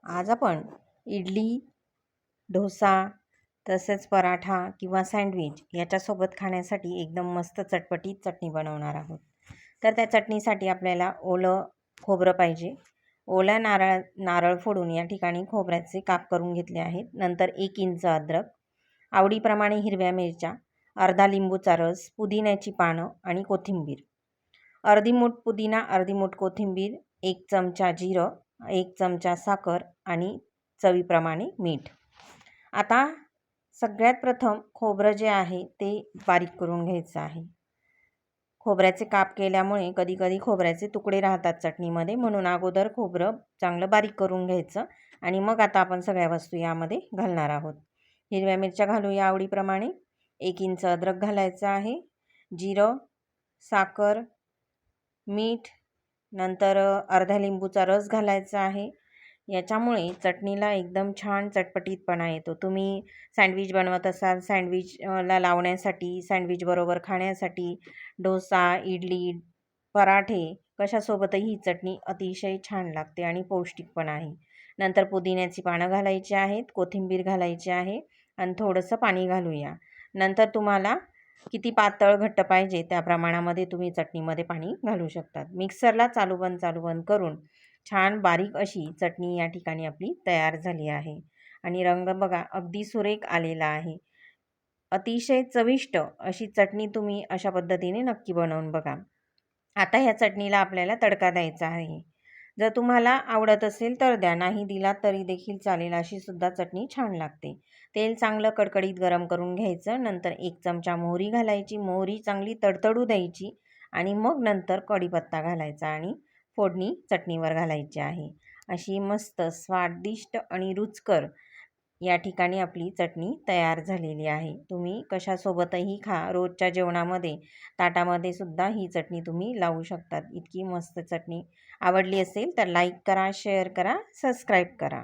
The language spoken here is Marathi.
आज आपण इडली, डोसा तसेच पराठा किंवा सँडविच याच्यासोबत खाण्यासाठी एकदम मस्त चटपटीत चटणी बनवणार आहोत. तर त्या चटणीसाठी आपल्याला ओलं खोबरं पाहिजे. ओला नारळ फोडून या ठिकाणी खोबऱ्याचे काप करून घेतले आहेत. नंतर 1 इंच अद्रक, आवडीप्रमाणे हिरव्या मिरच्या, अर्धा लिंबूचा रस, पुदिन्याची पानं आणि कोथिंबीर. अर्धी मूठ पुदिना, अर्धी मूठ कोथिंबीर, 1 चमचा जिरं, 1 चमचा साखर आणि चवीप्रमाणे मीठ. आता सगळ्यात प्रथम खोबरं जे आहे ते बारीक करून घ्यायचं आहे. खोबऱ्याचे काप केल्यामुळे कधीकधी खोबऱ्याचे तुकडे राहतात चटणीमध्ये, म्हणून अगोदर खोबरं चांगलं बारीक करून घ्यायचं आणि मग आता आपण सगळ्या वस्तू यामध्ये घालणार आहोत. हिरव्या मिरच्या घालूया आवडीप्रमाणे, 1 इंच अद्रक घालायचं आहे, जिरं, साखर, मीठ, नंतर अर्धा लिंबूचा रस घालायचा आहे. याच्यामुळे चटणीला एकदम छान चटपटीतपणा येतो. तुम्ही सँडविच बनवत असाल, सँडविचला लावण्यासाठी, सँडविचबरोबर खाण्यासाठी, डोसा, इडली, पराठे कशासोबतही ही चटणी अतिशय छान लागते आणि पौष्टिक पण आहे. नंतर पुदिन्याची पानं घालायची आहेत, कोथिंबीर घालायची आहे आणि थोडंसं पाणी घालूया. नंतर तुम्हाला किती पातळ घट्ट पाहिजे त्या प्रमाणामध्ये तुम्ही चटणीमध्ये पाणी घालू शकतात. मिक्सरला चालू बंद करून छान बारीक अशी चटणी या ठिकाणी आपली तयार झाली आहे आणि रंग बघा अगदी सुरेख आलेला आहे. अतिशय चविष्ट अशी चटणी तुम्ही अशा पद्धतीने नक्की बनवून बघा. आता ह्या चटणीला आपल्याला तडका द्यायचा आहे. जर तुम्हाला आवडत असेल तर द्या, नाही दिला तरी देखील चालेल. अशी सुद्धा चटणी छान लागते. तेल चांगलं कडकडीत गरम करून घ्यायचं. नंतर 1 चमचा मोहरी घालायची. मोहरी चांगली तडतडू द्यायची आणि मग नंतर कढीपत्ता घालायचा आणि फोडणी चटणीवर घालायची आहे. अशी मस्त स्वादिष्ट आणि रुचकर या ठिकाणी आपली चटणी तयार झालेली आहे. तुम्ही कशासोबतही खा. रोजच्या जेवणामध्ये ताटामध्ये सुद्धा ही चटणी तुम्ही लावू शकतात. इतकी मस्त चटणी. आवडली असेल तर लाईक करा, शेअर करा, सबस्क्राईब करा.